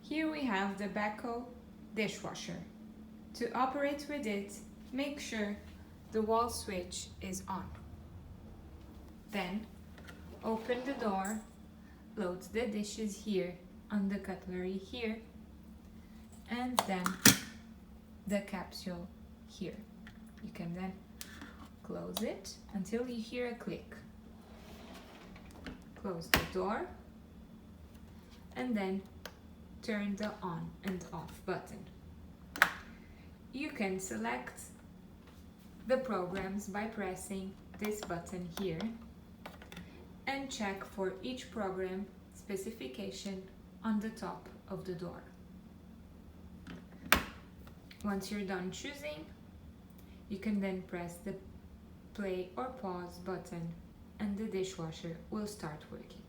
Here we have the Beko Dishwasher. To operate with it, make sure the wall switch is on. Then, open the door, load the dishes here on the cutlery here, and then the capsule here. You can then close it until you hear a click. Close the door and then turn the on and off button. You can select the programs by pressing this button here and check for each program specification on the top of the door. Once you're done choosing, you can then press the play or pause button and the dishwasher will start working.